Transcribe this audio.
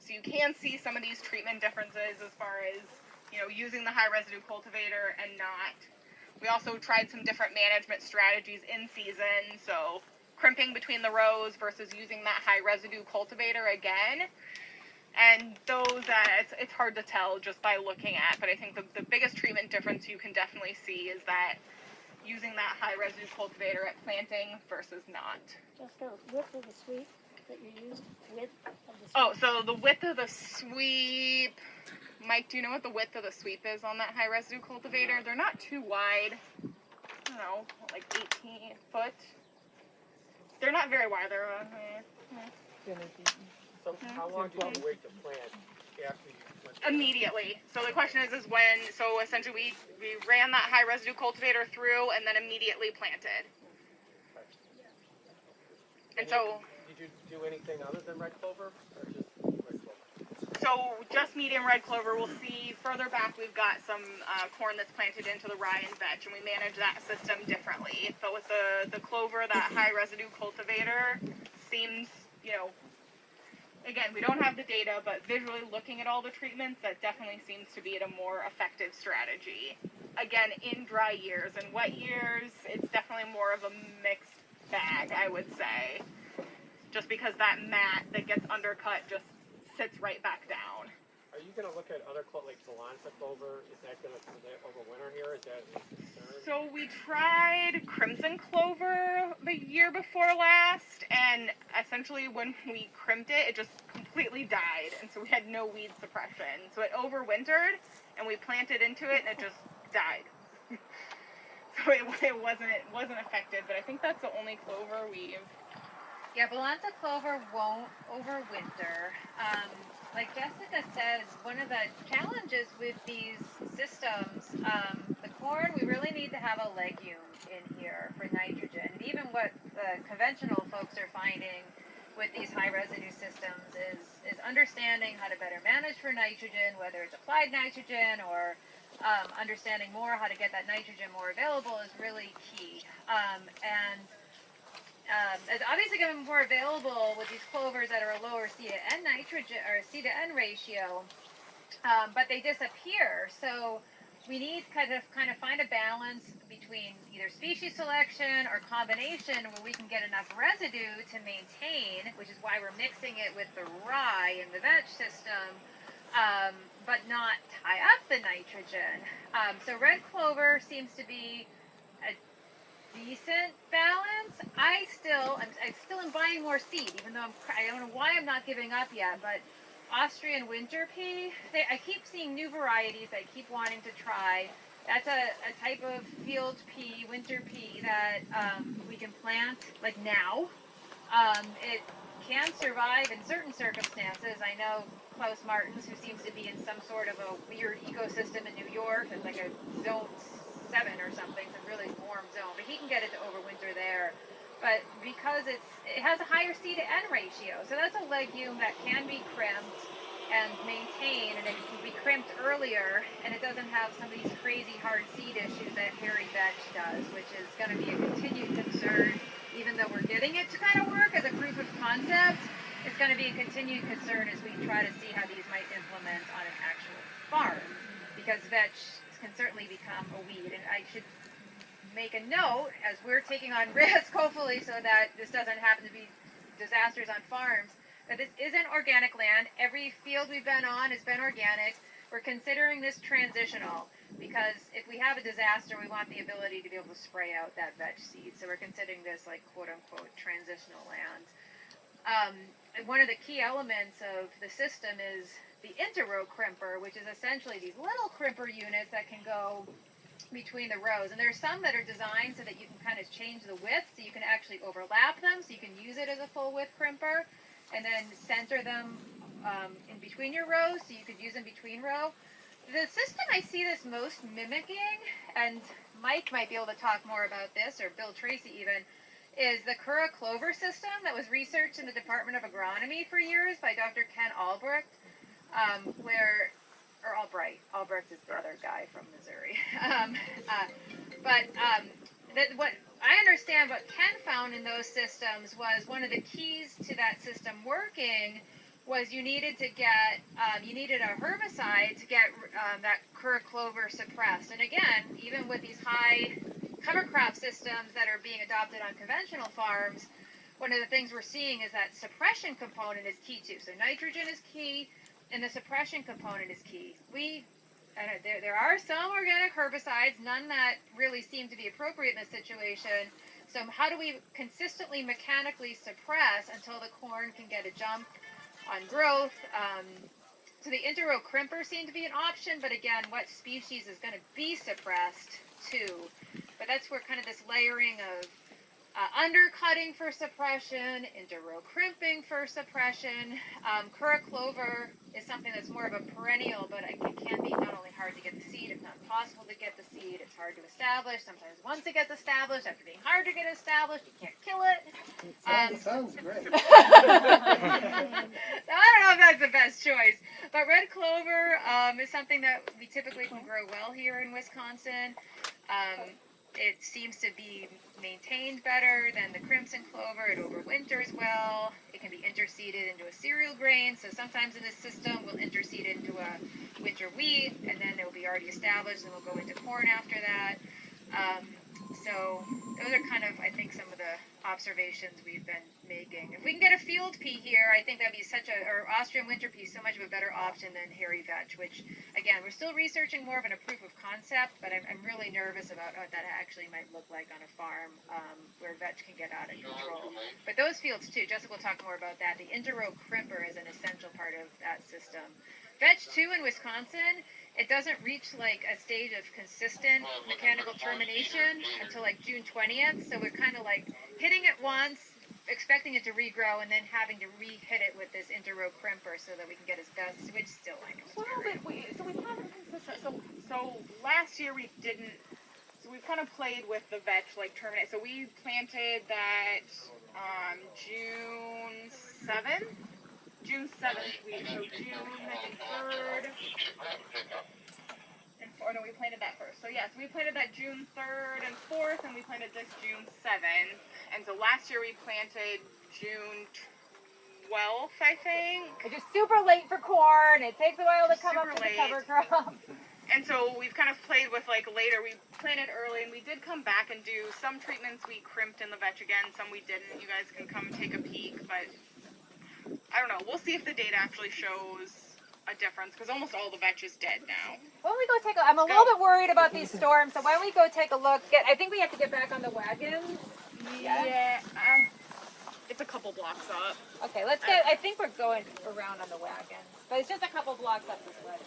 So you can see some of these treatment differences as far as, you know, using the high residue cultivator and not. We also tried some different management strategies in season, so crimping between the rows versus using that high residue cultivator again. And those, it's hard to tell just by looking at, but I think the biggest treatment difference you can definitely see is that using that high residue cultivator at planting versus not. Jessica, width of the sweep that you used, width of the sweep. Oh, so the width of the sweep, Mike, do you know what the width of the sweep is on that high residue cultivator? They're not too wide. I don't know, like 18 foot. They're not very wide. They're So how long do you wait to plant after you plant? immediately. So the question is when, so essentially we ran that high residue cultivator through and then immediately planted. And so, did you do anything other than red clover, or just red clover? so just medium red clover. We'll see further back we've got some corn that's planted into the rye and vetch, and we manage that system differently. But with the clover, that high residue cultivator seems, you know, again, we don't have the data, but visually looking at all the treatments, that definitely seems to be a more effective strategy. Again, in dry years. In wet years, it's definitely more of a mixed bag, I would say. Just because that mat that gets undercut just sits right back down. Are you going to look at other like Salanta clover? Is that going to overwinter here? Is that a concern? So we tried crimson clover the year before last, and essentially when we crimped it, it just completely died, and so we had no weed suppression. So it overwintered, and we planted into it, and it just died. So it wasn't effective, but I think that's the only clover we've. Yeah, Balanta clover won't overwinter. Like Jessica says, one of the challenges with these systems, the corn, we really need to have a legume in here for nitrogen. And even what the conventional folks are finding with these high residue systems is understanding how to better manage for nitrogen, whether it's applied nitrogen or understanding more how to get that nitrogen more available is really key. It's obviously going to be more available with these clovers that are a lower C to N nitrogen or C to N ratio, but they disappear. So we need kind of find a balance between either species selection or combination where we can get enough residue to maintain, which is why we're mixing it with the rye in the vetch system, but not tie up the nitrogen. So red clover seems to be a decent balance. I still am buying more seed, even though I don't know why I'm not giving up yet, but Austrian Winter Pea, I keep seeing new varieties I keep wanting to try. That's a type of field pea, winter pea, that we can plant like now. It can survive in certain circumstances. I know Klaus Martins, who seems to be in some sort of a weird ecosystem in New York, it's like a zone 7 or something, some really warm zone, but he can get it to overwinter there. But because it has a higher C to N ratio, so that's a legume that can be crimped and maintained, and it can be crimped earlier, and it doesn't have some of these crazy hard seed issues that hairy vetch does, which is going to be a continued concern. Even though we're getting it to kind of work as a proof of concept, it's going to be a continued concern as we try to see how these might implement on an actual farm, because vetch can certainly become a weed. And I should make a note, as we're taking on risk, hopefully, so that this doesn't happen to be disasters on farms, that this isn't organic land. Every field we've been on has been organic. We're considering this transitional, because if we have a disaster, we want the ability to be able to spray out that vetch seed. So we're considering this like quote-unquote transitional land. One of the key elements of the system is the Inter-Row Crimper, which is essentially these little crimper units that can go between the rows. And there's some that are designed so that you can kind of change the width, so you can actually overlap them, so you can use it as a full width crimper, and then center them in between your rows, so you could use them between row. The system I see this most mimicking, and Mike might be able to talk more about this, or Bill Tracy even, is the Kura clover system that was researched in the Department of Agronomy for years by Dr. Ken Albrecht, Albrecht is the other guy from Missouri. What I understand, what Ken found in those systems was one of the keys to that system working was you needed to get, you needed a herbicide to get that Kura clover suppressed. And again, even with these high cover crop systems that are being adopted on conventional farms, one of the things we're seeing is that suppression component is key too. So nitrogen is key, and the suppression component is key. There are some organic herbicides, none that really seem to be appropriate in this situation. So how do we consistently mechanically suppress until the corn can get a jump on growth? So the Inter-Row Crimper seemed to be an option, but again, what species is going to be suppressed too? But that's where kind of this layering of undercutting for suppression, Inter-Row crimping for suppression. Kura clover is something that's more of a perennial, but it can be not only hard to get the seed, it's not possible to get the seed, it's hard to establish. Sometimes once it gets established, after being hard to get established, you can't kill it. Sounds great. So I don't know if that's the best choice. But red clover is something that we typically can grow well here in Wisconsin. It seems to be maintained better than the crimson clover. It overwinters well. It can be interseeded into a cereal grain. So sometimes in this system, we'll interseed it into a winter wheat, and then it will be already established, and we'll go into corn after that. So those are kind of, I think, some of the observations we've been making. If we can get a field pea here, I think that'd be or Austrian Winter Pea, so much of a better option than hairy vetch, which, again, we're still researching more of a proof of concept, but I'm really nervous about what that actually might look like on a farm where vetch can get out of control. But those fields, too, Jessica will talk more about that. The Inter-Row Crimper is an essential part of that system. Vetch, too, in Wisconsin, it doesn't reach like a stage of consistent mechanical termination until like June 20th. So we're kind of like hitting it once, expecting it to regrow, and then having to re-hit it with this Inter-Row Crimper so that we can get as best, which still I know. Well, but we haven't consistent. So last year we didn't. So we kind of played with the vetch, like terminate. So we planted that June 7th. June 7th week, so June 3rd and 4th, no, we planted that first. So yes, we planted that June 3rd and 4th, and we planted this June 7th. And so last year we planted June 12th, I think. It's just super late for corn. It takes a while to come up to the cover crop. And so we've kind of played with like later. We planted early, and we did come back and do some treatments. We crimped in the vetch again, some we didn't. You guys can come take a peek, but I don't know. We'll see if the data actually shows a difference, because almost all the vetch is dead now. Why don't we go take a, I'm a little bit worried about these storms, so why don't we go take a look. I think we have to get back on the wagon. Yeah. It's a couple blocks up. Okay, let's get, I think we're going around on the wagons, but it's just a couple blocks up this way.